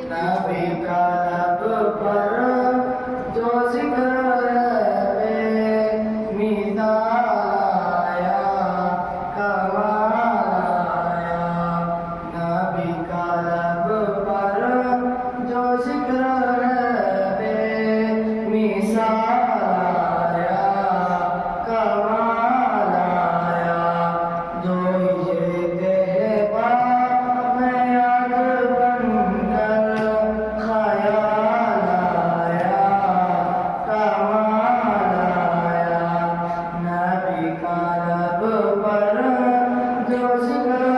नबी का लब पर जो जिक्र है मिसाल आया कमाल आया। नबी का लब पर जो जिक्र है मिसाल आया कमाल आया। जो ये कहवा मैं याद बनकर ख्याल आया कमाल आया। नबी का लब पर जो जिक्र